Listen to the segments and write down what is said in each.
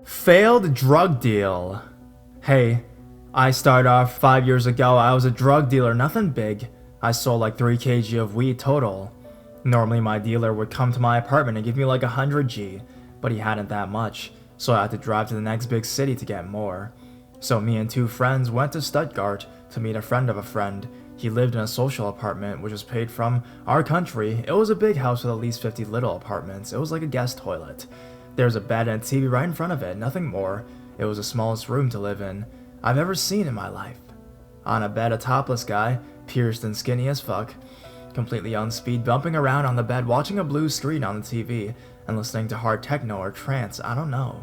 Failed drug deal. Hey, I started off 5 years ago. I was a drug dealer, nothing big. I sold like 3 kg of weed total. Normally my dealer would come to my apartment and give me like 100 G, but he hadn't that much, so I had to drive to the next big city to get more. So me and 2 friends went to Stuttgart to meet a friend of a friend. He lived in a social apartment which was paid from our country. It was a big house with at least 50 little apartments. It was like a guest toilet. There was a bed and a TV right in front of it, nothing more. It was the smallest room to live in I've ever seen in my life. On a bed, a topless guy, pierced and skinny as fuck, completely on speed, bumping around on the bed, watching a blue screen on the TV, and listening to hard techno or trance, I don't know.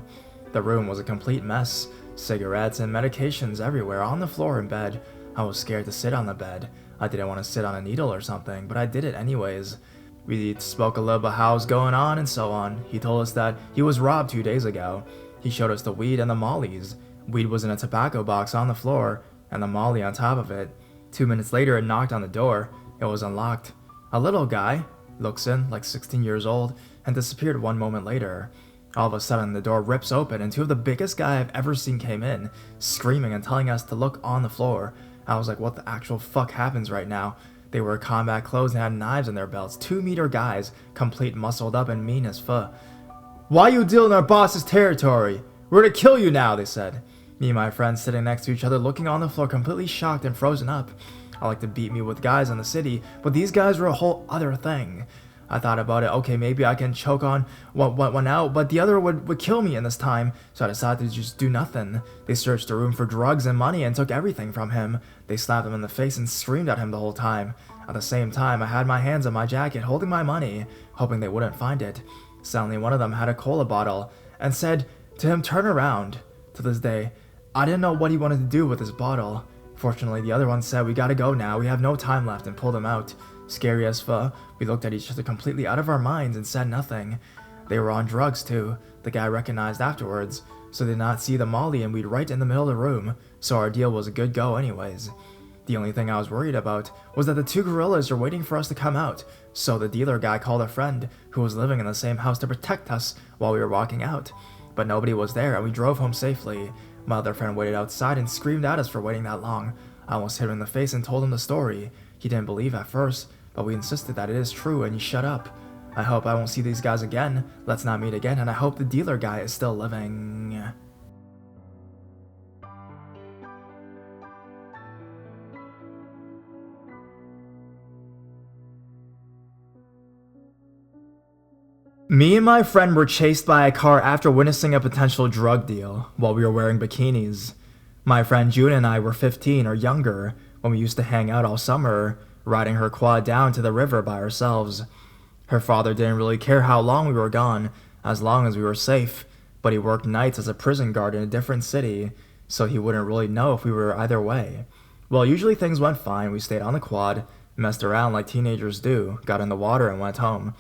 The room was a complete mess. Cigarettes and medications everywhere, on the floor in bed. I was scared to sit on the bed. I didn't want to sit on a needle or something, but I did it anyways. We spoke a little about how it was going on and so on. He told us that he was robbed 2 days ago. He showed us the weed and the mollies. Weed was in a tobacco box on the floor, and the molly on top of it. 2 minutes later, it knocked on the door. It was unlocked. A little guy looks in, like 16 years old, and disappeared 1 moment later. All of a sudden, the door rips open, and 2 of the biggest guys I've ever seen came in, screaming and telling us to look on the floor. I was like, what the actual fuck happens right now? They wore combat clothes and had knives in their belts. 2-meter guys, complete muscled up and mean as fuck. Why you deal in our boss's territory? We're to kill you now, they said. Me and my friends sitting next to each other, looking on the floor, completely shocked and frozen up. I like to beat me with guys in the city, but these guys were a whole other thing. I thought about it, okay, maybe I can choke on one out, but the other would kill me in this time, so I decided to just do nothing. They searched the room for drugs and money and took everything from him. They slapped him in the face and screamed at him the whole time. At the same time, I had my hands on my jacket, holding my money, hoping they wouldn't find it. Suddenly, one of them had a cola bottle and said to him, turn around. To this day, I didn't know what he wanted to do with his bottle. Fortunately, the other one said, we gotta go now, we have no time left, and pulled him out. Scary as fuck, we looked at each other completely out of our minds and said nothing. They were on drugs too, the guy recognized afterwards, so they did not see the molly and weed right in the middle of the room, so our deal was a good go anyways. The only thing I was worried about was that the 2 gorillas were waiting for us to come out, so the dealer guy called a friend who was living in the same house to protect us while we were walking out. But nobody was there and we drove home safely. My other friend waited outside and screamed at us for waiting that long. I almost hit him in the face and told him the story. He didn't believe at first, but we insisted that it is true and he shut up. I hope I won't see these guys again. Let's not meet again, and I hope the dealer guy is still living. Me and my friend were chased by a car after witnessing a potential drug deal while we were wearing bikinis. My friend June and I were 15 or younger when we used to hang out all summer, riding her quad down to the river by ourselves. Her father didn't really care how long we were gone, as long as we were safe, but he worked nights as a prison guard in a different city, so he wouldn't really know if we were either way. Well, usually things went fine. We stayed on the quad, messed around like teenagers do, got in the water and went home.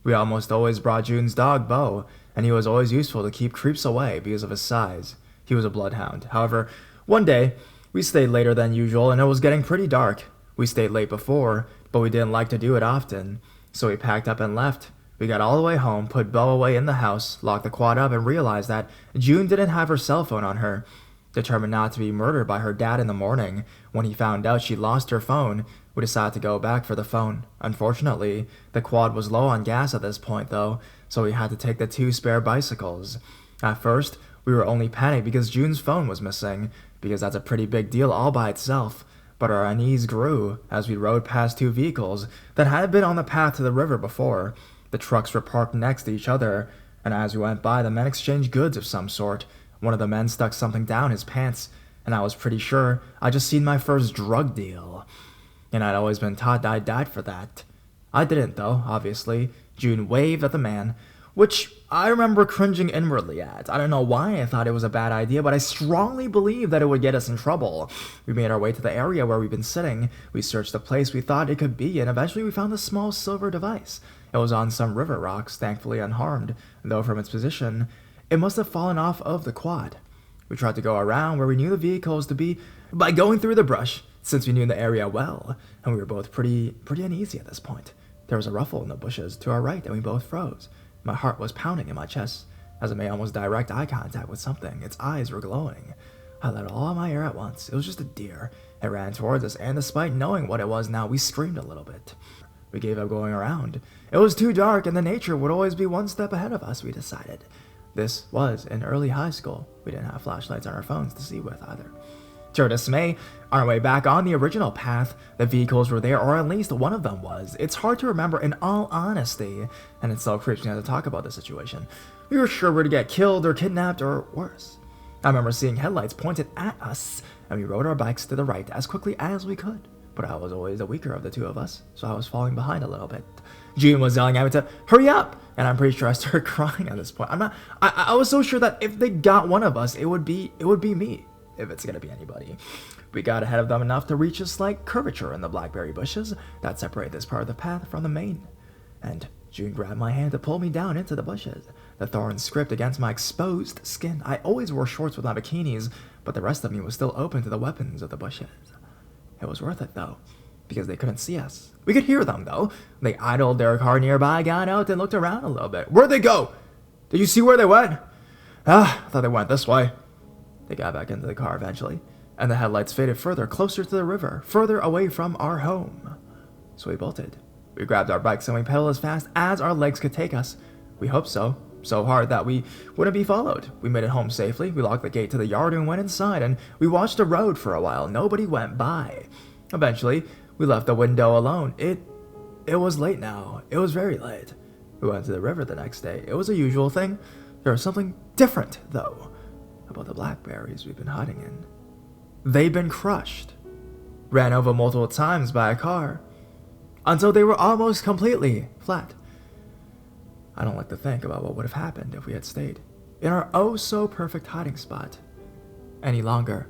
We almost always brought June's dog, Bo, and he was always useful to keep creeps away because of his size. He was a bloodhound. However, one day, we stayed later than usual and it was getting pretty dark. We stayed late before, but we didn't like to do it often, so we packed up and left. We got all the way home, put Bo away in the house, locked the quad up, and realized that June didn't have her cell phone on her. Determined not to be murdered by her dad in the morning, when he found out she lost her phone, we decided to go back for the phone. Unfortunately, the quad was low on gas at this point though, so we had to take the 2 spare bicycles. At first, we were only panicked because June's phone was missing, because that's a pretty big deal all by itself. But our unease grew as we rode past 2 vehicles that had been on the path to the river before. The trucks were parked next to each other, and as we went by, the men exchanged goods of some sort. One of the men stuck something down his pants, and I was pretty sure I'd just seen my first drug deal. And I'd always been taught I'd died for that. I didn't though, obviously. June waved at the man, which I remember cringing inwardly at. I don't know why I thought it was a bad idea, but I strongly believed that it would get us in trouble. We made our way to the area where we'd been sitting. We searched the place we thought it could be, and eventually we found a small silver device. It was on some river rocks, thankfully unharmed, though from its position, it must have fallen off of the quad. We tried to go around where we knew the vehicles to be by going through the brush, since we knew the area well, and we were both pretty uneasy at this point. There was a ruffle in the bushes to our right, and we both froze. My heart was pounding in my chest. as it made almost direct eye contact with something. Its eyes were glowing. I let all of my air at once. It was just a deer. It ran towards us, and despite knowing what it was now, we screamed a little bit. We gave up going around. It was too dark, and the nature would always be one step ahead of us, we decided. This was in early high school. We didn't have flashlights on our phones to see with either. To our dismay, on our way back on the original path, the vehicles were there, or at least one of them was. It's hard to remember in all honesty, and it still creeps me out to talk about the situation. We were sure we were to get killed or kidnapped or worse. I remember seeing headlights pointed at us, and we rode our bikes to the right as quickly as we could. But I was always the weaker of the two of us, so I was falling behind a little bit. June was yelling at me to hurry up, and I'm pretty sure I started crying at this point. I was so sure that if they got one of us, it would be me, if it's gonna be anybody. We got ahead of them enough to reach a slight curvature in the blackberry bushes that separate this part of the path from the main. And June grabbed my hand to pull me down into the bushes. The thorns scraped against my exposed skin. I always wore shorts with my bikinis, but the rest of me was still open to the weapons of the bushes. It was worth it, though, because they couldn't see us. We could hear them, though. They idled their car nearby, got out, and looked around a little bit. Where'd they go? Did you see where they went? I thought they went this way. They got back into the car eventually, and the headlights faded further, closer to the river, further away from our home. So we bolted. We grabbed our bikes and we pedaled as fast as our legs could take us. We hoped so hard that we wouldn't be followed. We made it home safely. We locked the gate to the yard and went inside, and we watched the road for a while. Nobody went by. Eventually, we left the window alone. It was late now. It was very late. We went to the river the next day. It was a usual thing. There was something different, though, about the blackberries we've been hiding in. They'd been crushed, ran over multiple times by a car, until they were almost completely flat. I don't like to think about what would have happened if we had stayed in our oh-so-perfect hiding spot any longer.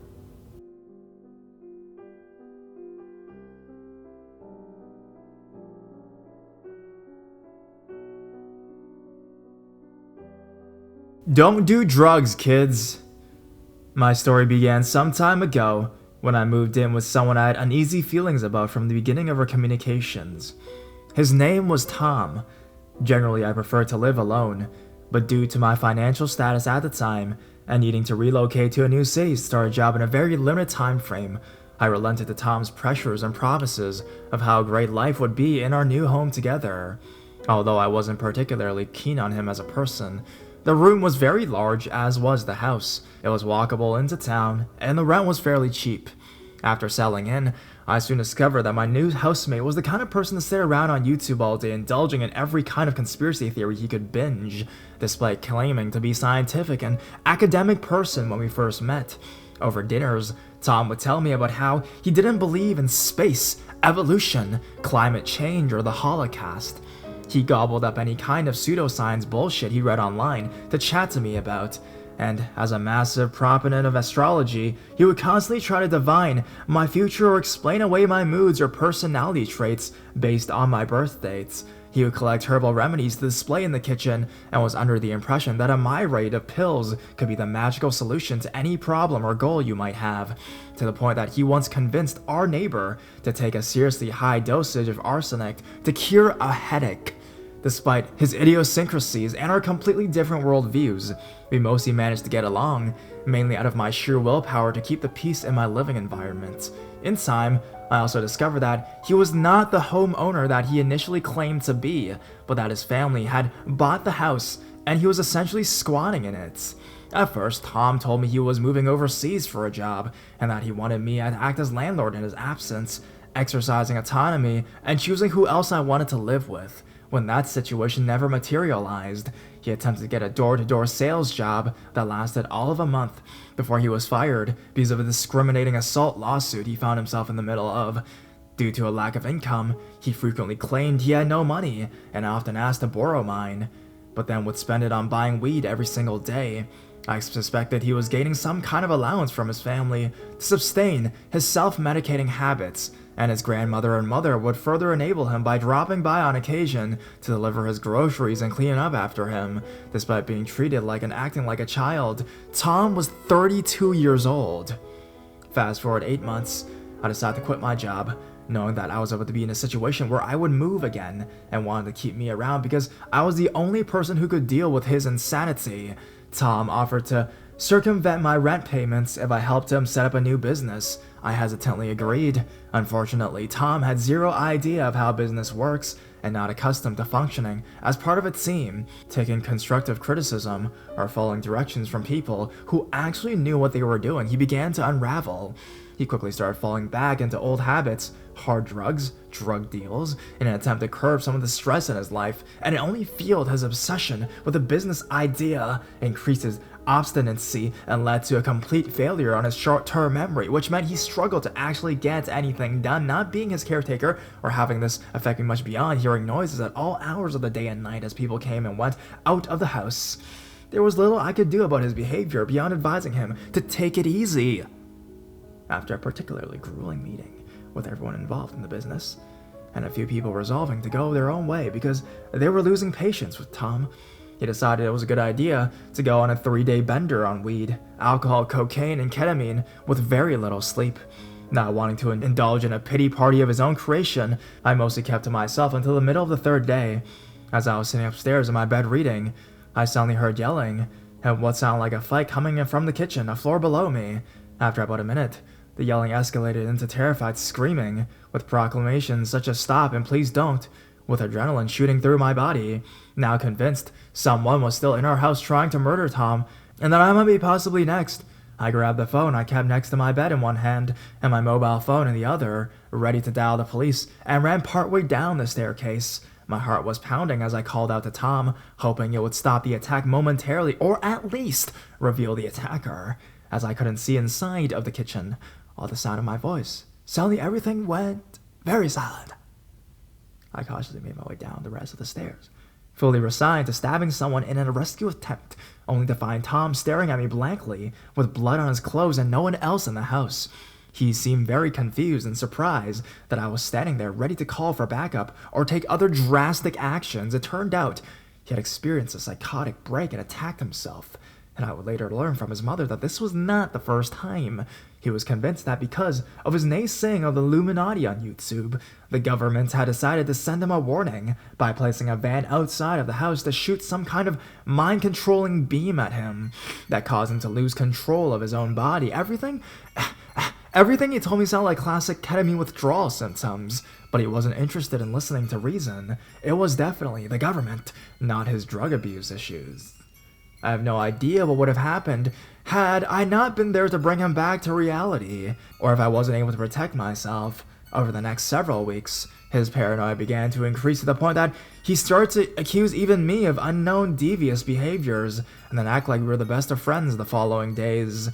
Don't do drugs, kids. My story began some time ago when I moved in with someone I had uneasy feelings about from the beginning of our communications. His name was Tom. Generally, I preferred to live alone, but due to my financial status at the time and needing to relocate to a new city to start a job in a very limited time frame, I relented to Tom's pressures and promises of how great life would be in our new home together. Although I wasn't particularly keen on him as a person, the room was very large, as was the house. It was walkable into town, and the rent was fairly cheap. After settling in, I soon discovered that my new housemate was the kind of person to sit around on YouTube all day indulging in every kind of conspiracy theory he could binge, despite claiming to be a scientific and academic person when we first met. Over dinners, Tom would tell me about how he didn't believe in space, evolution, climate change, or the Holocaust. He gobbled up any kind of pseudoscience bullshit he read online to chat to me about, and as a massive proponent of astrology, he would constantly try to divine my future or explain away my moods or personality traits based on my birth dates. He would collect herbal remedies to display in the kitchen and was under the impression that a myriad of pills could be the magical solution to any problem or goal you might have, to the point that he once convinced our neighbor to take a seriously high dosage of arsenic to cure a headache. Despite his idiosyncrasies and our completely different worldviews, we mostly managed to get along, mainly out of my sheer willpower to keep the peace in my living environment. In time, I also discovered that he was not the homeowner that he initially claimed to be, but that his family had bought the house and he was essentially squatting in it. At first, Tom told me he was moving overseas for a job and that he wanted me to act as landlord in his absence, exercising autonomy and choosing who else I wanted to live with. When that situation never materialized, he attempted to get a door-to-door sales job that lasted all of a month before he was fired because of a discriminating assault lawsuit he found himself in the middle of. Due to a lack of income, he frequently claimed he had no money and often asked to borrow mine, but then would spend it on buying weed every single day. I suspected he was gaining some kind of allowance from his family to sustain his self-medicating habits, and his grandmother and mother would further enable him by dropping by on occasion to deliver his groceries and clean up after him. Despite being treated like and acting like a child, Tom was 32 years old. Fast forward 8 months, I decided to quit my job, knowing that I was about to be in a situation where I would move again and wanted to keep me around because I was the only person who could deal with his insanity. Tom offered to circumvent my rent payments if I helped him set up a new business. I hesitantly agreed. Unfortunately, Tom had zero idea of how business works and not accustomed to functioning as part of a team, taking constructive criticism or following directions from people who actually knew what they were doing. He began to unravel. He quickly started falling back into old habits, hard drugs, drug deals, in an attempt to curb some of the stress in his life, and it only fueled his obsession with a business idea, increased his obstinacy, and led to a complete failure on his short-term memory, which meant he struggled to actually get anything done. Not being his caretaker or having this affect me much beyond hearing noises at all hours of the day and night as people came and went out of the house. There was little I could do about his behavior beyond advising him to take it easy. After a particularly grueling meeting with everyone involved in the business, and a few people resolving to go their own way because they were losing patience with Tom, he decided it was a good idea to go on a 3-day bender on weed, alcohol, cocaine, and ketamine with very little sleep. Not wanting to indulge in a pity party of his own creation, I mostly kept to myself until the middle of the 3rd day. As I was sitting upstairs in my bed reading, I suddenly heard yelling and what sounded like a fight coming in from the kitchen, a floor below me. After about a minute, the yelling escalated into terrified screaming, with proclamations such as "Stop" and "Please don't," with adrenaline shooting through my body. Now convinced someone was still in our house trying to murder Tom, and that I might be possibly next, I grabbed the phone I kept next to my bed in one hand and my mobile phone in the other, ready to dial the police, and ran partway down the staircase. My heart was pounding as I called out to Tom, hoping it would stop the attack momentarily, or at least reveal the attacker, as I couldn't see inside of the kitchen or the sound of my voice. Suddenly everything went very silent. I cautiously made my way down the rest of the stairs, fully resigned to stabbing someone in a rescue attempt, only to find Tom staring at me blankly, with blood on his clothes and no one else in the house. He seemed very confused and surprised that I was standing there ready to call for backup or take other drastic actions. It turned out he had experienced a psychotic break and attacked himself, and I would later learn from his mother that this was not the first time. He was convinced that because of his naysaying of the Illuminati on YouTube, the government had decided to send him a warning by placing a van outside of the house to shoot some kind of mind-controlling beam at him that caused him to lose control of his own body. Everything he told me sounded like classic ketamine withdrawal symptoms, but he wasn't interested in listening to reason. It was definitely the government, not his drug abuse issues. I have no idea what would have happened had I not been there to bring him back to reality, or if I wasn't able to protect myself. Over the next several weeks, his paranoia began to increase to the point that he started to accuse even me of unknown devious behaviors, and then act like we were the best of friends the following days.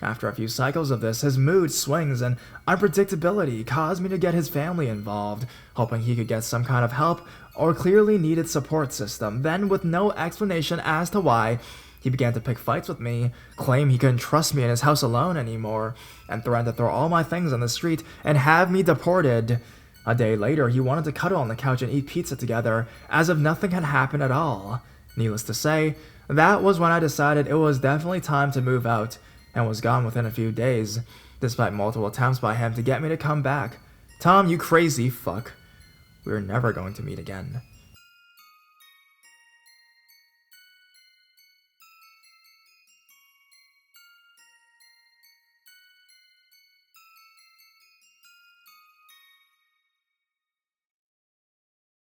After a few cycles of this, his mood swings and unpredictability caused me to get his family involved, hoping he could get some kind of help or clearly needed support system. Then, with no explanation as to why, he began to pick fights with me, claim he couldn't trust me in his house alone anymore, and threatened to throw all my things on the street and have me deported. A day later, he wanted to cuddle on the couch and eat pizza together, as if nothing had happened at all. Needless to say, that was when I decided it was definitely time to move out, and was gone within a few days, despite multiple attempts by him to get me to come back. Tom, you crazy fuck. We were never going to meet again.